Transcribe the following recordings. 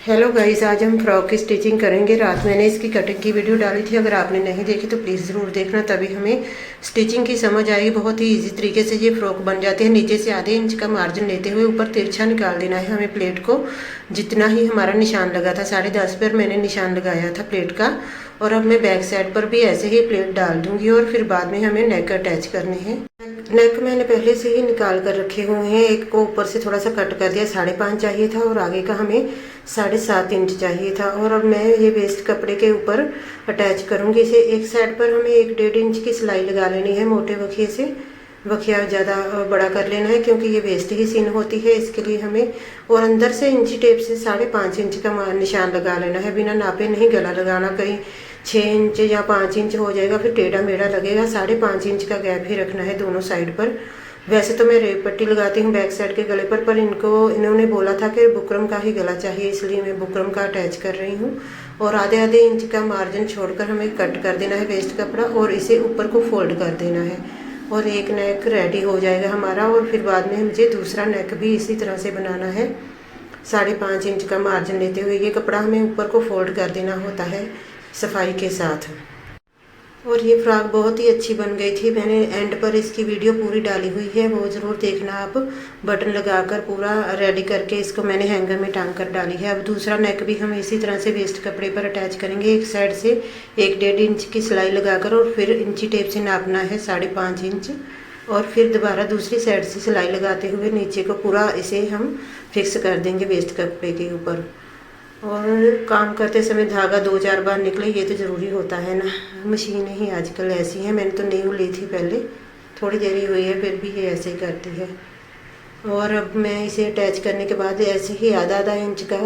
Hello guys, आज हम frock की स्टिचिंग करेंगे। रात मैंने इसकी कटिंग की वीडियो डाली थी, अगर आपने नहीं देखी तो प्लीज़ ज़रूर देखना, तभी हमें स्टिचिंग की समझ आएगी। बहुत ही इजी तरीके से ये फ्रॉक बन जाती है। नीचे से आधे इंच का मार्जिन लेते हुए ऊपर तिरछा निकाल देना है हमें प्लेट को, जितना ही हमारा निशान लगा था 10.5 पर मैंने निशान लगाया था प्लेट का। और अब मैं बैक साइड पर भी ऐसे ही प्लेट डाल दूंगी और फिर बाद में हमें नेक अटैच करने हैं। नेक मैंने पहले से ही निकाल कर रखे हुए हैं। एक को ऊपर से थोड़ा सा कट कर दिया, 5.5 चाहिए था और आगे का हमें 7.5 इंच चाहिए था। और अब मैं ये वेस्ट कपड़े के ऊपर अटैच करूंगी इसे। एक साइड पर हमें 1-1.5 इंच की सिलाई लगा लेनी है मोटे वखिए से। वखिया ज़्यादा बड़ा कर लेना है क्योंकि ये वेस्ट ही सीन होती है, इसके लिए हमें। और अंदर से इंची टेप से 5.5 इंच का निशान लगा लेना है, बिना नापे नहीं गला लगाना। कहीं 6 इंच या 5 इंच हो जाएगा, फिर टेढ़ा मेढ़ा लगेगा। 5.5 इंच का गैप ही रखना है दोनों साइड पर। वैसे तो मैं रेप पट्टी लगाती हूँ बैक साइड के गले पर इन्होंने बोला था कि बुकरम का ही गला चाहिए, इसलिए मैं बुकरम का अटैच कर रही हूँ। और आधे इंच का मार्जिन छोड़कर हमें कट कर देना है वेस्ट कपड़ा और इसे ऊपर को फोल्ड कर देना है। और एक नेक रेडी हो जाएगा हमारा। और फिर बाद में मुझे दूसरा नेक भी इसी तरह से बनाना है। 5.5 इंच का मार्जिन लेते हुए ये कपड़ा हमें ऊपर को फोल्ड कर देना होता है सफाई के साथ। और ये फ्रॉक बहुत ही अच्छी बन गई थी। मैंने एंड पर इसकी वीडियो पूरी डाली हुई है, वो ज़रूर देखना आप। बटन लगाकर पूरा रेडी करके इसको मैंने हैंगर में टांग कर डाली है। अब दूसरा नेक भी हम इसी तरह से वेस्ट कपड़े पर अटैच करेंगे। एक साइड से 1-1.5 इंच की सिलाई लगाकर और फिर इंची टेप से नापना है 5.5 इंच। और फिर दोबारा दूसरी साइड से सिलाई लगाते हुए नीचे को पूरा इसे हम फिक्स कर देंगे वेस्ट कपड़े के ऊपर। और काम करते समय धागा 2-4 बार निकले, ये तो ज़रूरी होता है ना। मशीनें ही आजकल ऐसी हैं। मैंने तो न्यू ली थी पहले, थोड़ी देर ही हुई है, फिर भी ये ऐसे ही करती है। और अब मैं इसे अटैच करने के बाद ऐसे ही आधा इंच का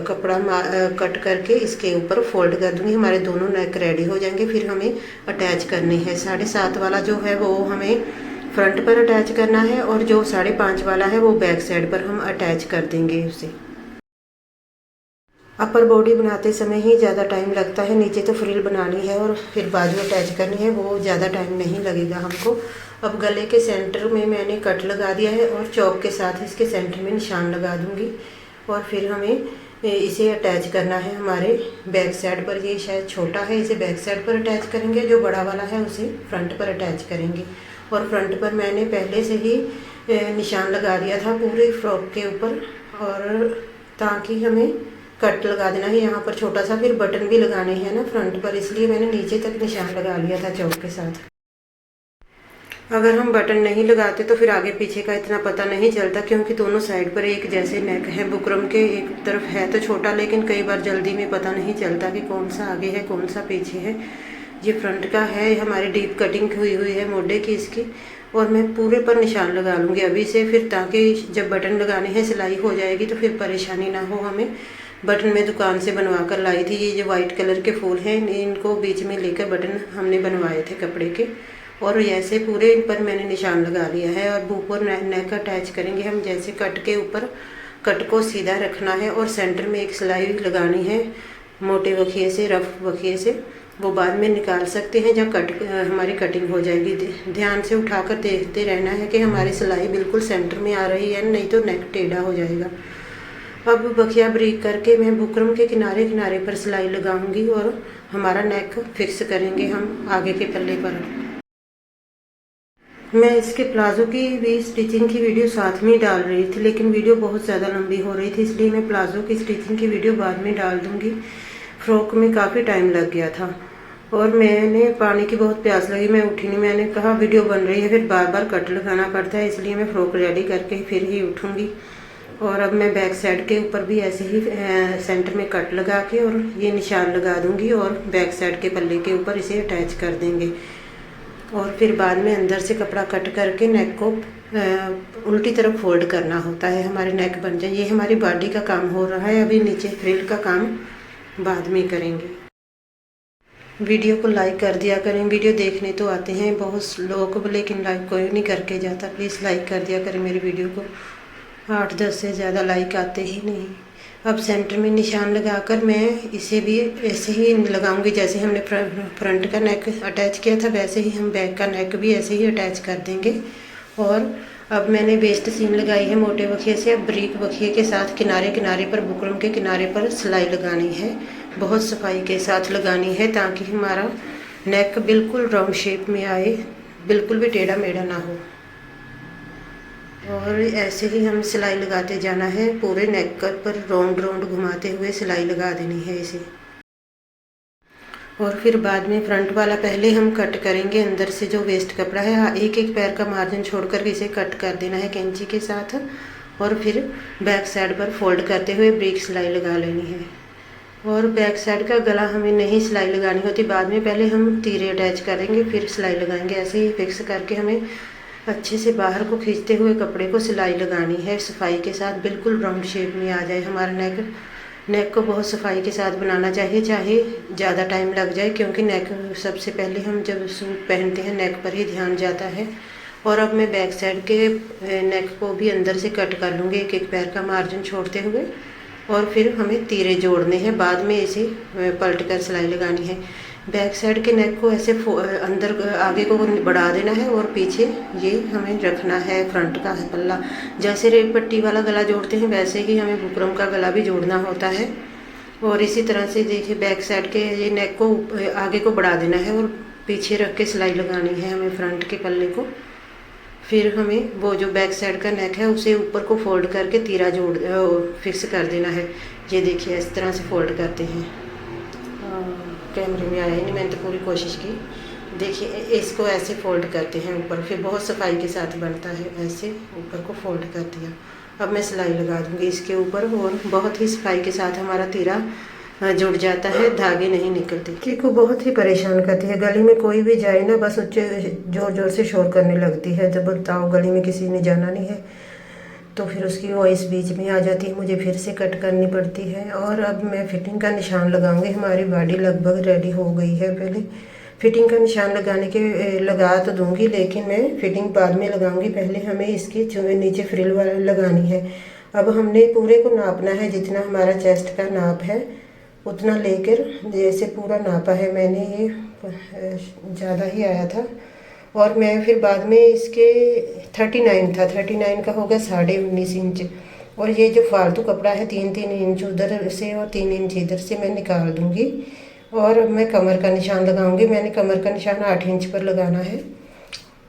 कपड़ा कट करके इसके ऊपर फोल्ड कर दूँगी। हमारे दोनों नेक रेडी हो जाएंगे। फिर हमें अटैच करनी है 7.5 वाला जो है वो हमें फ्रंट पर अटैच करना है, और जो 5.5 वाला है वो बैक साइड पर हम अटैच कर देंगे उसे। अपर बॉडी बनाते समय ही ज़्यादा टाइम लगता है। नीचे तो फ्रिल बनानी है और फिर बाजू अटैच करनी है, वो ज़्यादा टाइम नहीं लगेगा हमको। अब गले के सेंटर में मैंने कट लगा दिया है और चौक के साथ इसके सेंटर में निशान लगा दूंगी। और फिर हमें इसे अटैच करना है हमारे बैक साइड पर। ये शायद छोटा है, इसे बैक साइड पर अटैच करेंगे। जो बड़ा वाला है उसे फ्रंट पर अटैच करेंगे। और फ्रंट पर मैंने पहले से ही निशान लगा दिया था पूरे फ्रॉक के ऊपर, और ताकि हमें कट लगा देना है यहाँ पर छोटा सा। फिर बटन भी लगाने हैं ना फ्रंट पर, इसलिए मैंने नीचे तक निशान लगा लिया था चौक के साथ। अगर हम बटन नहीं लगाते तो फिर आगे पीछे का इतना पता नहीं चलता, क्योंकि दोनों साइड पर एक जैसे नेक है। बुकरम के एक तरफ है तो छोटा, लेकिन कई बार जल्दी में पता नहीं चलता कि कौन सा आगे है कौन सा पीछे है। ये फ्रंट का है, हमारी डीप कटिंग हुई है मोढे की इसकी। और मैं पूरे पर निशान लगा लूँगी अभी से, फिर ताकि जब बटन लगाने हैं सिलाई हो जाएगी तो फिर परेशानी ना हो हमें। बटन मैं दुकान से बनवा कर लाई थी। ये जो वाइट कलर के फूल हैं इनको बीच में लेकर बटन हमने बनवाए थे कपड़े के। और ऐसे पूरे इन पर मैंने निशान लगा लिया है। और ऊपर नेक अटैच करेंगे हम। जैसे कट के ऊपर कट को सीधा रखना है और सेंटर में एक सिलाई लगानी है मोटे वखिए से, रफ वखिए से। वो बाद में निकाल सकते हैं जब हमारी कटिंग हो जाएगी। ध्यान से उठाकर देखते रहना है कि हमारी सिलाई बिल्कुल सेंटर में आ रही है, नहीं तो नेक टेढ़ा हो जाएगा। अब बखिया ब्रीक करके मैं बुकरम के किनारे किनारे पर सिलाई लगाऊंगी और हमारा नेक फिक्स करेंगे हम आगे के पल्ले पर। मैं इसके प्लाजो की भी स्टिचिंग की वीडियो साथ में डाल रही थी, लेकिन वीडियो बहुत ज़्यादा लंबी हो रही थी, इसलिए मैं प्लाजो की स्टिचिंग की वीडियो बाद में डाल दूंगी। फ्रॉक में काफ़ी टाइम लग गया था और मैंने पानी की बहुत प्यास लगी, मैं उठी नहीं। मैंने कहा वीडियो बन रही है, फिर बार बार कट लगाना पड़ता है, इसलिए मैं फ्रॉक रेडी करके फिर ही उठूँगी। और अब मैं बैक साइड के ऊपर भी ऐसे ही सेंटर में कट लगा के और ये निशान लगा दूंगी और बैक साइड के पल्ले के ऊपर इसे अटैच कर देंगे। और फिर बाद में अंदर से कपड़ा कट करके नेक को उल्टी तरफ फोल्ड करना होता है, हमारे नेक बन जाए। ये हमारी बॉडी का काम हो रहा है, अभी नीचे फ्रिल का काम बाद में करेंगे। वीडियो को लाइक कर दिया करें। वीडियो देखने तो आते हैं बहुत लोग, लेकिन लाइक कोई नहीं करके जाता। प्लीज़ लाइक कर दिया करें मेरी वीडियो को। 8-10 से ज़्यादा लाइक आते ही नहीं। अब सेंटर में निशान लगाकर मैं इसे भी ऐसे ही लगाऊंगी, जैसे हमने फ्रंट का नेक अटैच किया था वैसे ही हम बैक का नेक भी ऐसे ही अटैच कर देंगे। और अब मैंने वेस्ट सीम लगाई है मोटे बखिए से। अब ब्रीक बखिए के साथ किनारे किनारे पर, बुकरम के किनारे पर सिलाई लगानी है। बहुत सफाई के साथ लगानी है ताकि हमारा नेक बिल्कुल राउंड शेप में आए, बिल्कुल भी टेढ़ा मेढ़ा ना हो। और ऐसे ही हम सिलाई लगाते जाना है, पूरे नेक पर राउंड राउंड घुमाते हुए सिलाई लगा देनी है इसे। और फिर बाद में फ्रंट वाला पहले हम कट करेंगे अंदर से जो वेस्ट कपड़ा है, एक एक पैर का मार्जिन छोड़कर इसे कट कर देना है कैंची के साथ। और फिर बैक साइड पर फोल्ड करते हुए ब्रेक सिलाई लगा लेनी है। और बैक साइड का गला हमें नहीं सिलाई लगानी होती, बाद में पहले हम तीरे अटैच करेंगे फिर सिलाई लगाएंगे। ऐसे ही फिक्स करके हमें अच्छे से बाहर को खींचते हुए कपड़े को सिलाई लगानी है सफाई के साथ, बिल्कुल राउंड शेप में आ जाए हमारा नेक को बहुत सफाई के साथ बनाना चाहिए, चाहे ज़्यादा टाइम लग जाए, क्योंकि नेक सबसे पहले हम जब सूट पहनते हैं नेक पर ही ध्यान जाता है। और अब मैं बैक साइड के नेक को भी अंदर से कट कर लूँगी, एक एक पैर का मार्जिन छोड़ते हुए। और फिर हमें तीरे जोड़ने हैं, बाद में इसे पलट कर सिलाई लगानी है। बैक साइड के नेक को ऐसे अंदर आगे को बढ़ा देना है और पीछे ये हमें रखना है फ्रंट का पल्ला। जैसे रेड पट्टी वाला गला जोड़ते हैं वैसे ही हमें बुकरम का गला भी जोड़ना होता है। और इसी तरह से देखिए बैक साइड के ये नेक को आगे को बढ़ा देना है और पीछे रख के सिलाई लगानी है हमें फ्रंट के पल्ले को। फिर हमें वो जो बैक साइड का नेक है उसे ऊपर को फोल्ड करके तीरा फिक्स कर देना है। ये देखिए इस तरह से फोल्ड करते हैं। कैमरे में आया ही नहीं, मैंने तो पूरी कोशिश की। देखिए इसको ऐसे फोल्ड करते हैं ऊपर, फिर बहुत सफाई के साथ बनता है। ऐसे ऊपर को फोल्ड कर दिया। अब मैं सिलाई लगा दूँगी इसके ऊपर और बहुत ही सफाई के साथ हमारा तीरा जुड़ जाता है, धागे नहीं निकलते। की को बहुत ही परेशान करती है, गली में कोई भी जाए ना बस उच्चे जोर जोर से शोर करने लगती है। जब बताओ गली में किसी ने जाना नहीं है तो फिर उसकी वॉइस बीच में आ जाती है, मुझे फिर से कट करनी पड़ती है। और अब मैं फिटिंग का निशान लगाऊंगी। हमारी बॉडी लगभग रेडी हो गई है। पहले फिटिंग का निशान लगा तो दूंगी, लेकिन मैं फिटिंग बाद में लगाऊंगी। पहले हमें इसकी नीचे फ्रिल वाला लगानी है। अब हमने पूरे को नापना है, जितना हमारा चेस्ट का नाप है उतना लेकर, जैसे पूरा नापा है मैंने, ये ज़्यादा ही आया था। और मैं फिर बाद में इसके 39 था, 39 का होगा 19.5 इंच। और ये जो फालतू कपड़ा है 3-3 इंच उधर से और 3 इंच इधर से मैं निकाल दूंगी। और अब मैं कमर का निशान लगाऊंगी। मैंने कमर का निशान 8 इंच पर लगाना है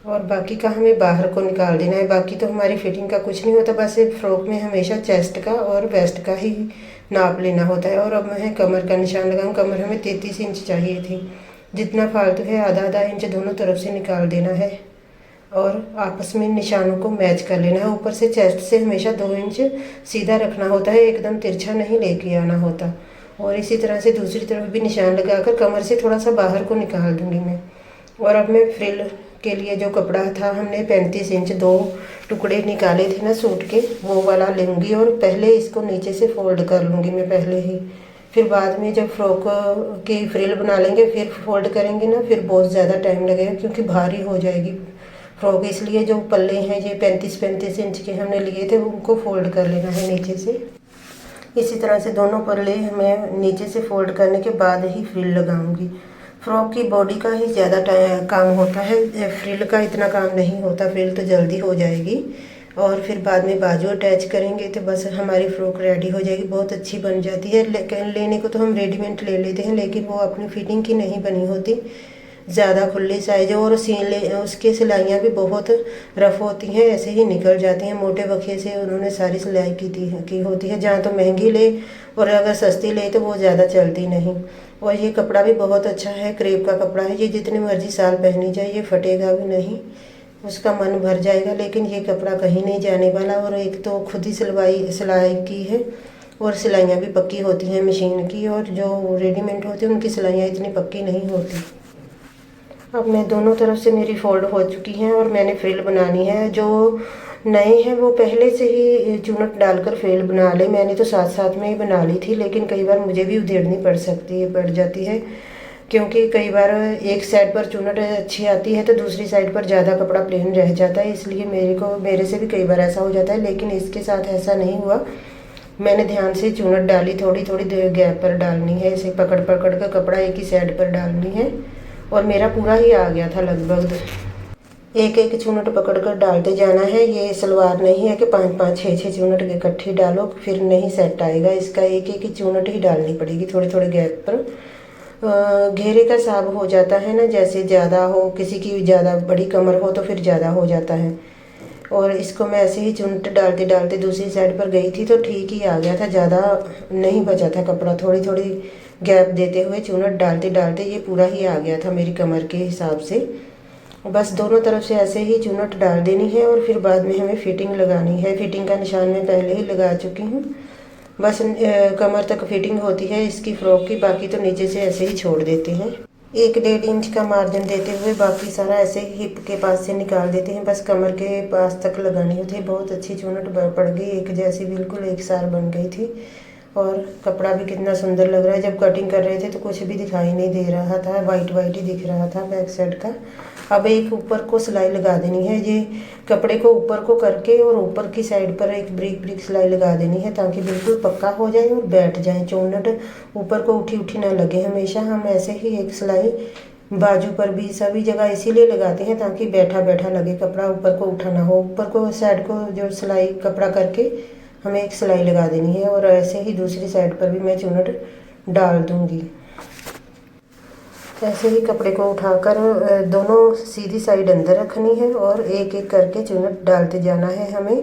और बाकी का हमें बाहर को निकाल देना है। बाकी तो हमारी फिटिंग का कुछ नहीं होता, बस एक फ्रॉक में हमेशा चेस्ट का और वेस्ट का ही नाप लेना होता है। और अब मैं कमर का निशान लगाऊँ। कमर हमें 33 इंच चाहिए थी, जितना फालतू है आधा इंच दोनों तरफ से निकाल देना है और आपस में निशानों को मैच कर लेना है। ऊपर से चेस्ट से हमेशा 2 इंच सीधा रखना होता है, एकदम तिरछा नहीं लेके आना होता। और इसी तरह से दूसरी तरफ भी निशान लगाकर कमर से थोड़ा सा बाहर को निकाल दूंगी मैं। और अब मैं फ्रिल के लिए जो कपड़ा था हमने 35 इंच 2 टुकड़े निकाले थे ना सूट के, वो वाला लूँगी और पहले इसको नीचे से फोल्ड कर लूँगी मैं पहले ही। फिर बाद में जब फ्रॉक की फ्रिल बना लेंगे फिर फोल्ड करेंगे ना, फिर बहुत ज़्यादा टाइम लगेगा क्योंकि भारी हो जाएगी फ्रॉक। इसलिए जो पल्ले हैं ये 35-35 इंच के हमने लिए थे उनको फोल्ड कर लेना है नीचे से। इसी तरह से दोनों पल्ले मैं नीचे से फोल्ड करने के बाद ही फ्रिल लगाऊंगी। फ्रॉक की बॉडी का ही ज़्यादा काम होता है, फ्रिल का इतना काम नहीं होता। फ्रिल तो जल्दी हो जाएगी और फिर बाद में बाजू अटैच करेंगे तो बस हमारी फ्रॉक रेडी हो जाएगी, बहुत अच्छी बन जाती है। लेने को तो हम रेडीमेड ले लेते हैं, लेकिन वो अपनी फिटिंग की नहीं बनी होती, ज़्यादा खुली साइज। और उसके सिलाइयाँ भी बहुत रफ़ होती हैं, ऐसे ही निकल जाती हैं। मोटे बखिए से उन्होंने सारी सिलाई की होती है। जहाँ तो महंगी ले और अगर सस्ती ले तो वो ज़्यादा चलती नहीं। और ये कपड़ा भी बहुत अच्छा है, क्रेप का कपड़ा है। ये जितने मर्जी साल पहनी जाए ये फटेगा भी नहीं, उसका मन भर जाएगा। लेकिन ये कपड़ा कहीं नहीं जाने वाला। और एक तो खुद ही सिलाई की है और सिलाइयाँ भी पक्की होती हैं मशीन की, और जो रेडीमेड होती है उनकी सिलाइयाँ इतनी पक्की नहीं होती। अब मैं दोनों तरफ से मेरी फोल्ड हो चुकी हैं और मैंने फ्रिल बनानी है। जो नए हैं वो पहले से ही चुनट डालकर फ्रिल बना ले, मैंने तो साथ साथ में ही बना ली थी। लेकिन कई बार मुझे भी उधेड़नी पड़ जाती है, क्योंकि कई बार एक साइड पर चुनट अच्छी आती है तो दूसरी साइड पर ज़्यादा कपड़ा प्लेन रह जाता है। इसलिए मेरे से भी कई बार ऐसा हो जाता है, लेकिन इसके साथ ऐसा नहीं हुआ। मैंने ध्यान से चुनट डाली, थोड़ी थोड़ी गैप पर डालनी है, इसे पकड़ पकड़ कर कपड़ा एक ही साइड पर डालनी है। और मेरा पूरा ही आ गया था लगभग। एक एक चूनट पकड़कर डालते जाना है। ये सलवार नहीं है कि 5-5 6-6 चूनट के इकट्ठे डालो फिर नहीं सेट आएगा। इसका एक एक चूनट ही डालनी पड़ेगी थोड़े थोड़े गैप पर। घेरे का हिसाब हो जाता है ना, जैसे ज़्यादा हो, किसी की ज़्यादा बड़ी कमर हो तो फिर ज़्यादा हो जाता है। और इसको मैं ऐसे ही चूनट डालते डालते दूसरी साइड पर गई थी तो ठीक ही आ गया था, ज़्यादा नहीं बचा था कपड़ा। थोड़ी थोड़ी गैप देते हुए चूनट डालते डालते ये पूरा ही आ गया था मेरी कमर के हिसाब से। बस दोनों तरफ से ऐसे ही चूनट डाल देनी है और फिर बाद में हमें फिटिंग लगानी है। फिटिंग का निशान मैं पहले ही लगा चुकी हूँ। बस कमर तक फिटिंग होती है इसकी फ़्रॉक की, बाकी तो नीचे से ऐसे ही छोड़ देते हैं। 1-1.5 इंच का मार्जिन देते हुए बाकी सारा ऐसे ही हिप के पास से निकाल देते हैं। बस कमर के पास तक लगानी होती है। बहुत अच्छी चूनट पड़ गई, एक जैसी बिल्कुल एक सार बन गई थी। और कपड़ा भी कितना सुंदर लग रहा है। जब कटिंग कर रहे थे तो कुछ भी दिखाई नहीं दे रहा था, वाइट वाइट ही दिख रहा था बैक साइड का। अब एक ऊपर को सिलाई लगा देनी है। ये कपड़े को ऊपर को करके और ऊपर की साइड पर एक ब्रिक ब्रिक सिलाई लगा देनी है ताकि बिल्कुल पक्का हो जाए और बैठ जाए। चूनट ऊपर को उठी उठी ना लगे। हमेशा हम ऐसे ही एक सिलाई बाजू पर भी सभी जगह इसीलिए लगाते हैं ताकि बैठा बैठा लगे, कपड़ा ऊपर को उठा ना हो। ऊपर को साइड को जो सिलाई कपड़ा करके हमें एक सिलाई लगा देनी है और ऐसे ही दूसरी साइड पर भी मैं चूनट डाल दूंगी। ऐसे ही कपड़े को उठाकर दोनों सीधी साइड अंदर रखनी है और एक एक करके चूनट डालते जाना है हमें।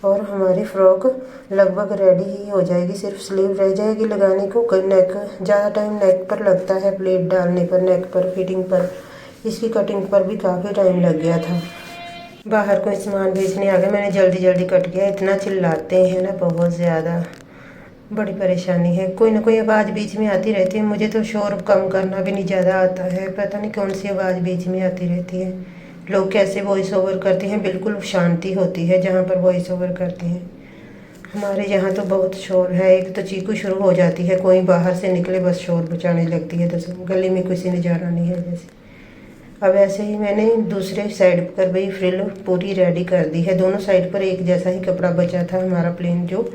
और हमारी फ़्रॉक लगभग रेडी ही हो जाएगी। सिर्फ स्लीव रह जाएगी लगाने को। नेक ज़्यादा टाइम नेक पर लगता है, प्लेट डालने पर, नेक पर, फिटिंग पर। इसकी कटिंग पर भी काफ़ी टाइम लग गया था। बाहर कोई सामान बेचने आ गया, मैंने जल्दी जल्दी कट किया। इतना चिल्लाते हैं ना, बहुत ज़्यादा, बड़ी परेशानी है। कोई ना कोई आवाज़ बीच में आती रहती है। मुझे तो शोर कम करना भी नहीं ज़्यादा आता है, पता नहीं कौन सी आवाज़ बीच में आती रहती है। लोग कैसे वॉइस ओवर करते हैं, बिल्कुल शांति होती है जहाँ पर वॉइस ओवर करते हैं। हमारे यहाँ तो बहुत शोर है। एक तो चीखू शुरू हो जाती है, कोई बाहर से निकले बस शोर बचाने लगती है, तो गली में किसी ने जाना नहीं है जैसे। अब ऐसे ही मैंने दूसरे साइड पर भी फ्रिल पूरी रेडी कर दी है। दोनों साइड पर एक जैसा ही कपड़ा बचा था हमारा प्लेन, जो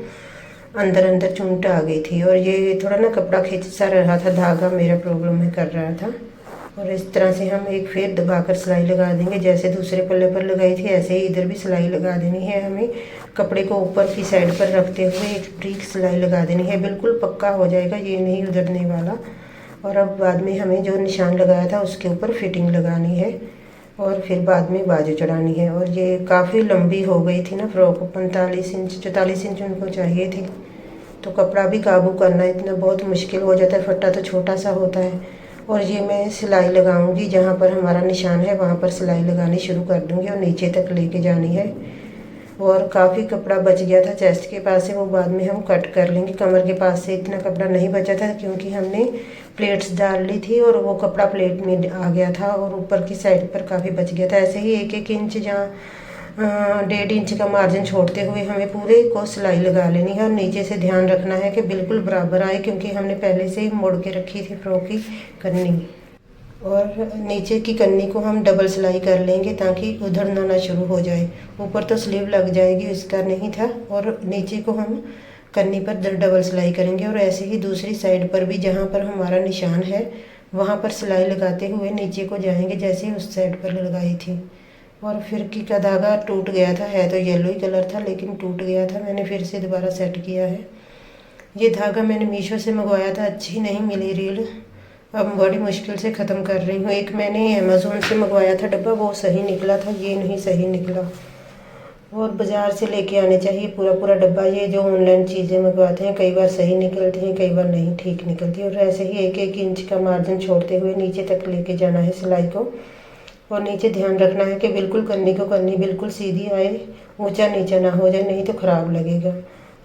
अंदर अंदर चूंट आ गई थी और ये थोड़ा ना कपड़ा खींच सा रहा था, धागा मेरा प्रॉब्लम में कर रहा था। और इस तरह से हम एक फिर दबाकर सिलाई लगा देंगे। जैसे दूसरे पल्ले पर लगाई थी ऐसे ही इधर भी सिलाई लगा देनी है हमें। कपड़े को ऊपर की साइड पर रखते हुए एक ब्रीक सिलाई लगा देनी है, बिल्कुल पक्का हो जाएगा, ये नहीं उधरने वाला। और अब बाद में हमें जो निशान लगाया था उसके ऊपर फिटिंग लगानी है और फिर बाद में बाजू चढ़ानी है। और ये काफ़ी लंबी हो गई थी ना फ्रॉक, 45 इंच 44 इंच उनको चाहिए थी, तो कपड़ा भी काबू करना इतना बहुत मुश्किल हो जाता है। फट्टा तो छोटा सा होता है। और ये मैं सिलाई लगाऊंगी, जहाँ पर हमारा निशान है वहाँ पर सिलाई लगानी शुरू कर दूंगी और नीचे तक लेके जानी है। और काफ़ी कपड़ा बच गया था चेस्ट के पास से, वो बाद में हम कट कर लेंगे। कमर के पास से इतना कपड़ा नहीं बचा था क्योंकि हमने प्लेट्स डाल ली थी और वो कपड़ा प्लेट में आ गया था और ऊपर की साइड पर काफ़ी बच गया था। ऐसे ही एक एक इंच जहाँ 1.5 इंच का मार्जिन छोड़ते हुए हमें पूरे को सिलाई लगा लेनी है। और नीचे से ध्यान रखना है कि बिल्कुल बराबर आए, क्योंकि हमने पहले से ही मोड़ के रखी थी फ्रॉक की कन्नी। और नीचे की कन्नी को हम डबल सिलाई कर लेंगे ताकि उधड़ना ना शुरू हो जाए। ऊपर तो स्लीव लग जाएगी, इसका नहीं था। और नीचे को हम कन्नी पर डबल सिलाई करेंगे और ऐसे ही दूसरी साइड पर भी जहाँ पर हमारा निशान है वहाँ पर सिलाई लगाते हुए नीचे को जाएंगे जैसे उस साइड पर लगाई थी। और फिरकी का धागा टूट गया था, है तो येलो ही कलर था लेकिन टूट गया था, मैंने फिर से दोबारा सेट किया है। ये धागा मैंने मीशो से मंगवाया था, अच्छी नहीं मिली रील, अब बड़ी मुश्किल से ख़त्म कर रही हूँ। एक मैंने अमेज़ोन से मंगवाया था डब्बा, वो सही निकला था, ये नहीं सही निकला। और बाज़ार से लेके आने चाहिए पूरा पूरा डब्बा। ये जो ऑनलाइन चीज़ें मंगवाते हैं कई बार सही निकलती हैं, कई बार नहीं ठीक निकलती। और ऐसे ही एक एक इंच का मार्जिन छोड़ते हुए नीचे तक लेके जाना है सिलाई को। और नीचे ध्यान रखना है कि बिल्कुल कन्नी बिल्कुल सीधी आए, ऊंचा नीचा ना हो जाए, नहीं तो ख़राब लगेगा।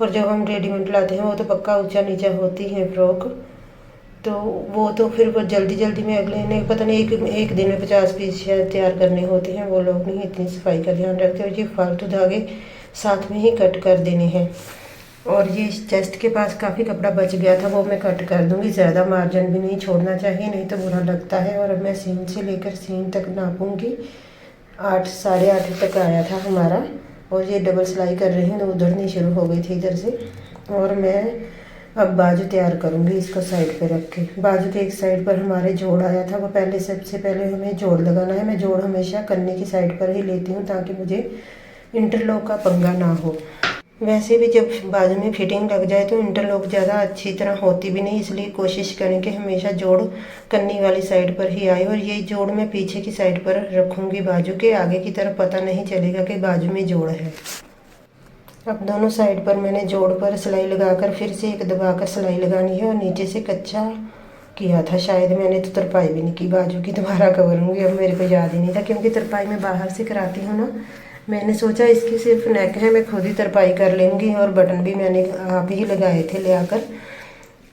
और जब हम रेडीमेड लाते हैं वो तो पक्का ऊंचा नीचा होती है फ्रॉक, तो वो तो फिर वो जल्दी जल्दी में अगले ने पता नहीं एक दिन में 50 पीस शायद तैयार करने होते हैं। वो लोग नहीं इतनी सफाई का ध्यान रखते और ये फालतू धागे साथ में ही कट कर देने हैं। और ये चेस्ट के पास काफ़ी कपड़ा बच गया था, वो मैं कट कर दूंगी। ज़्यादा मार्जिन भी नहीं छोड़ना चाहिए, नहीं तो बुरा लगता है। और अब मैं सीन से लेकर सीन तक नापूंगी। 8 साढ़े 8 तक आया था हमारा। और ये डबल सिलाई कर रही हूँ तो उधड़नी शुरू हो गई थी इधर से। और मैं अब बाजू तैयार करूँगी इसको साइड पे रख के। बाजू के एक साइड पर हमारे जोड़ आया था, वो पहले सबसे पहले हमें जोड़ लगाना है। मैं जोड़ हमेशा कन्नी की साइड पर ही लेती हूँ ताकि मुझे इंटरलॉक का पंगा ना हो। वैसे भी जब बाजू में फिटिंग लग जाए तो इंटरलॉक ज़्यादा अच्छी तरह होती भी नहीं, इसलिए कोशिश करें कि हमेशा जोड़ कन्नी वाली साइड पर ही आए। और ये जोड़ मैं पीछे की साइड पर रखूँगी, बाजू के आगे की तरफ पता नहीं चलेगा कि बाजू में जोड़ है। अब दोनों साइड पर मैंने जोड़ पर सिलाई लगाकर फिर से एक दबाकर सिलाई लगानी है। और नीचे से कच्चा किया था, शायद मैंने तो तरपाई भी नहीं की बाजू की, दोबारा करूँगी। अब मेरे को याद ही नहीं था क्योंकि तरपाई मैं बाहर से कराती हूँ ना। मैंने सोचा इसकी सिर्फ नेक है, मैं खुद ही तरपाई कर लूँगी। और बटन भी मैंने आप ही लगाए थे ले आकर।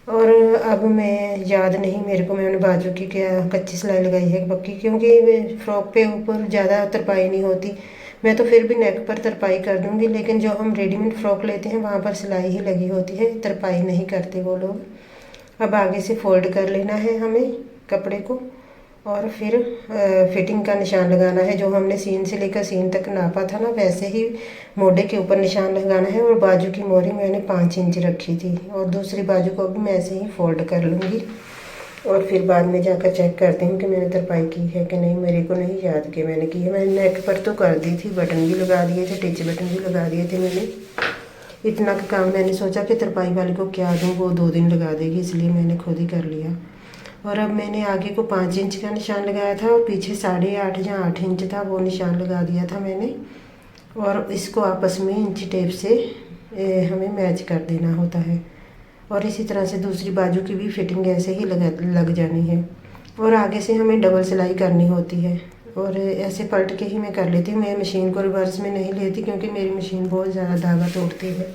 और अब मैं याद नहीं मेरे को मैंने बाजू की क्या कच्ची सिलाई लगाई है पक्की, क्योंकि फ्रॉक पे ऊपर ज़्यादा तरपाई नहीं होती। मैं तो फिर भी नेक पर तरपाई कर दूँगी, लेकिन जो हम रेडीमेड फ्रॉक लेते हैं वहाँ पर सिलाई ही लगी होती है, तरपाई नहीं करते वो लोग। अब आगे से फोल्ड कर लेना है हमें कपड़े को, और फिर फिटिंग का निशान लगाना है। जो हमने सीन से लेकर सीन तक नापा था ना, वैसे ही मोढे के ऊपर निशान लगाना है। और बाजू की मोहरी मैंने 5 इंच रखी थी, और दूसरी बाजू को भी मैं ऐसे ही फोल्ड कर लूँगी। और फिर बाद में जाकर चेक करती हूँ कि मैंने तरपाई की है कि नहीं। मेरे को नहीं याद कि मैंने की है। मैंने नेक पर तो कर दी थी, बटन भी लगा दिए थे, टिच बटन भी लगा दिए थे मैंने। इतना का काम मैंने सोचा कि तरपाई वाली को क्या दूँ, वो 2 दिन लगा देगी, इसलिए मैंने खुद ही कर लिया। और अब मैंने आगे को 5 इंच का निशान लगाया था, और पीछे 8.5 या 8 इंच था वो निशान लगा दिया था मैंने। और इसको आपस में इंची टेप से हमें मैच कर देना होता है। और इसी तरह से दूसरी बाजू की भी फिटिंग ऐसे ही लग जानी है। और आगे से हमें डबल सिलाई करनी होती है, और ऐसे पलट के ही मैं कर लेती हूँ। मैं मशीन को रिवर्स में नहीं लेती क्योंकि मेरी मशीन बहुत ज़्यादा धागा तोड़ती है।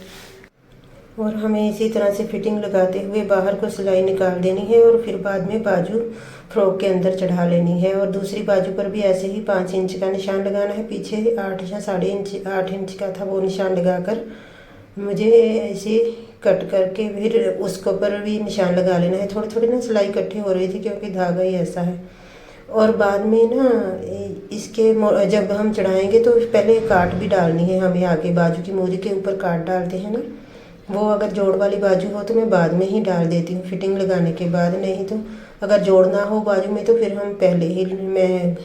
और हमें इसी तरह से फिटिंग लगाते हुए बाहर को सिलाई निकाल देनी है, और फिर बाद में बाजू फ्रॉक के अंदर चढ़ा लेनी है। और दूसरी बाजू पर भी ऐसे ही 5 इंच का निशान लगाना है। पीछे 8 या 8.5 इंच का था, वो निशान लगाकर मुझे ऐसे कट करके फिर उसके ऊपर भी निशान लगा लेना है। थोड़ी थोड़ी ना सिलाई इकट्ठी हो रही थी क्योंकि धागा ही ऐसा है। और बाद में ना इसके जब हम चढ़ाएंगे तो पहले काट भी डालनी है हमें। आगे बाजू की मोरी के ऊपर काट डालते हैं ना, वो अगर जोड़ वाली बाजू हो तो मैं बाद में ही डाल देती हूँ फिटिंग लगाने के बाद। नहीं तो अगर जोड़ ना हो बाजू में तो फिर हम पहले ही मैं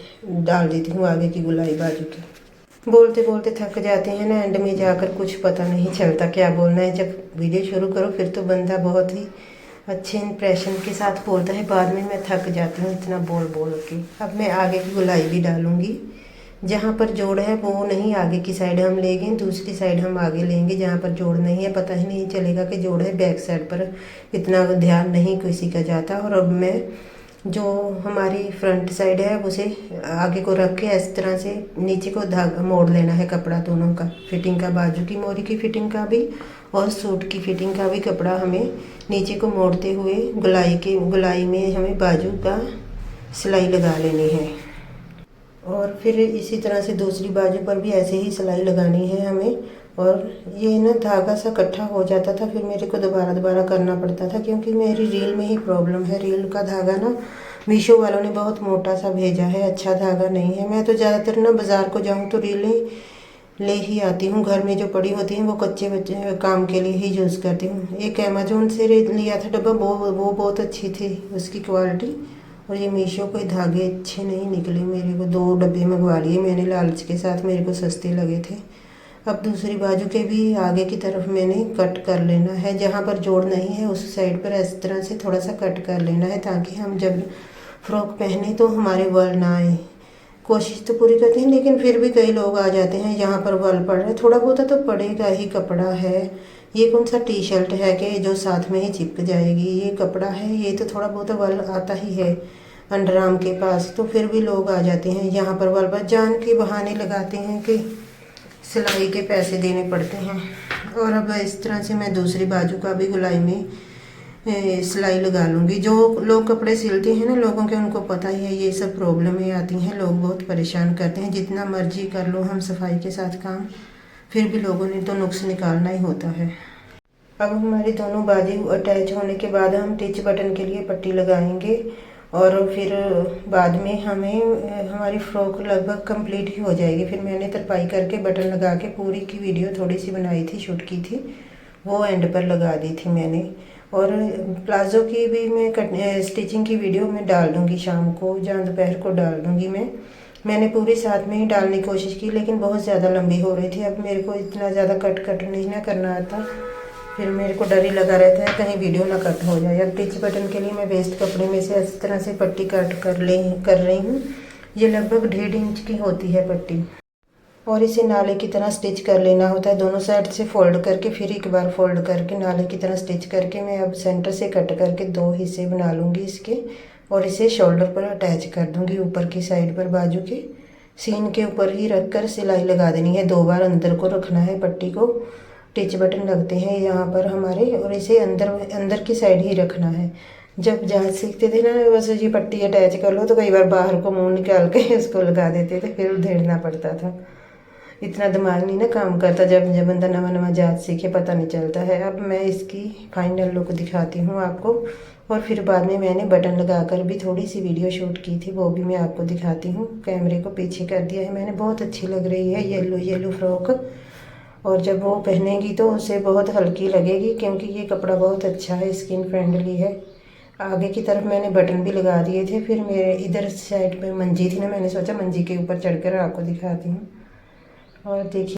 डाल देती हूँ आगे की गुलाई बाजू की। बोलते बोलते थक जाते हैं ना, एंड में जाकर कुछ पता नहीं चलता क्या बोलना है। जब वीडियो शुरू करो फिर तो बंदा बहुत ही अच्छे इंप्रेशन के साथ बोलता है, बाद में मैं थक जाती हूँ इतना बोल बोल के। अब मैं आगे की गुलाई भी डालूँगी। जहाँ पर जोड़ है वो नहीं आगे की साइड हम लेंगे, दूसरी साइड हम आगे लेंगे। जहाँ पर जोड़ नहीं है पता ही नहीं चलेगा कि जोड़ है। बैक साइड पर इतना ध्यान नहीं किसी का जाता। और अब मैं जो हमारी फ्रंट साइड है उसे आगे को रख के इस तरह से नीचे को धागा मोड़ लेना है कपड़ा दोनों का, फिटिंग का, बाजू की मोरी की फिटिंग का भी और सूट की फिटिंग का भी कपड़ा हमें नीचे को मोड़ते हुए गुलाई में हमें बाजू का सिलाई लगा लेनी है। और फिर इसी तरह से दूसरी बाजू पर भी ऐसे ही सिलाई लगानी है हमें। और ये ना धागा सा इकट्ठा हो जाता था, फिर मेरे को दोबारा करना पड़ता था क्योंकि मेरी रील में ही प्रॉब्लम है। रील का धागा ना मीशो वालों ने बहुत मोटा सा भेजा है, अच्छा धागा नहीं है। मैं तो ज़्यादातर ना बाज़ार को जाऊँ तो रीलें ले ही आती हूँ। घर में जो पड़ी होती हैं वो कच्चे बच्चे काम के लिए ही यूज़ करती हूँ। एक अमेजोन से लिया था डब्बा, वो बहुत अच्छी थी उसकी क्वालिटी। और ये मीशो के धागे अच्छे नहीं निकले मेरे को। 2 डब्बे मंगवा लिए मैंने लालच के साथ, मेरे को सस्ते लगे थे। अब दूसरी बाजू के भी आगे की तरफ मैंने कट कर लेना है। जहाँ पर जोड़ नहीं है उस साइड पर इस तरह से थोड़ा सा कट कर लेना है ताकि हम जब फ्रॉक पहने तो हमारे वल ना आए। कोशिश तो पूरी करते हैं लेकिन फिर भी कई लोग आ जाते हैं जहाँ पर वल पड़ रहा है। थोड़ा बहुत तो पड़ेगा ही, कपड़ा है। ये कौन सा टी शर्ट है कि जो साथ में ही चिपक जाएगी। ये कपड़ा है, ये तो थोड़ा बहुत वल आता ही है अंडर आर्म के पास। तो फिर भी लोग आ जाते हैं यहाँ पर वल पर, जान के बहाने लगाते हैं कि सिलाई के पैसे देने पड़ते हैं। और अब इस तरह से मैं दूसरी बाजू का भी गुलाई में सिलाई लगा लूँगी। जो लोग कपड़े सिलते हैं ना लोगों के, उनको पता ही है ये सब प्रॉब्लमें आती हैं। लोग बहुत परेशान करते हैं, जितना मर्जी कर लो हम सफाई के साथ काम, फिर भी लोगों ने तो नुक्स निकालना ही होता है। अब हमारी दोनों बाजू अटैच होने के बाद हम टिच बटन के लिए पट्टी लगाएंगे। और फिर बाद में हमें हमारी फ्रॉक लगभग कंप्लीट ही हो जाएगी। फिर मैंने तरपाई करके बटन लगा के पूरी की वीडियो थोड़ी सी बनाई थी, शूट की थी, वो एंड पर लगा दी थी मैंने। और प्लाज़ो की भी मैं स्टिचिंग की वीडियो मैं डाल दूँगी शाम को या दोपहर को डाल दूँगी मैंने पूरी साथ में ही डालने की कोशिश की, लेकिन बहुत ज़्यादा लंबी हो रही थी। अब मेरे को इतना ज़्यादा कट नहीं ना करना आता, फिर मेरे को डर ही लगा रहता है कहीं वीडियो ना कट हो जाए। अब टिच बटन के लिए मैं वेस्ट कपड़े में से इस तरह से पट्टी कट कर रही हूँ। ये लगभग 1.5 इंच की होती है पट्टी, और इसे नाले की तरह स्टिच कर लेना होता है। दोनों साइड से फोल्ड करके फिर एक बार फोल्ड करके नाले की तरह स्टिच करके मैं अब सेंटर से कट करके 2 हिस्से बना लूँगी इसके, और इसे शोल्डर पर अटैच कर दूँगी। ऊपर की साइड पर बाजू के सीन के ऊपर ही रख कर सिलाई लगा देनी है। 2 बार अंदर को रखना है पट्टी को। टिच बटन लगते हैं यहाँ पर हमारे, और इसे अंदर की साइड ही रखना है। जब जांच सीखते थे ना, बस ये पट्टी अटैच कर लो तो कई बार बाहर को मुंह निकाल के उसको लगा देते थे, फिर उधेड़ना पड़ता था। इतना दिमाग नहीं ना काम करता जब बंदा नवा जांच सीखे, पता नहीं चलता है। अब मैं इसकी फाइनल लुक दिखाती हूँ आपको, और फिर बाद में मैंने बटन लगाकर भी थोड़ी सी वीडियो शूट की थी, वो भी मैं आपको दिखाती हूँ। कैमरे को पीछे कर दिया है मैंने। बहुत अच्छी लग रही है येलो फ्रॉक, और जब वो पहनेगी तो उसे बहुत हल्की लगेगी, क्योंकि ये कपड़ा बहुत अच्छा है, स्किन फ्रेंडली है। आगे की तरफ मैंने बटन भी लगा दिए थे। फिर मेरे इधर साइड पे मंजी थी ना, मैंने सोचा मंजी के ऊपर चढ़कर आपको दिखाती हूँ। और देखिए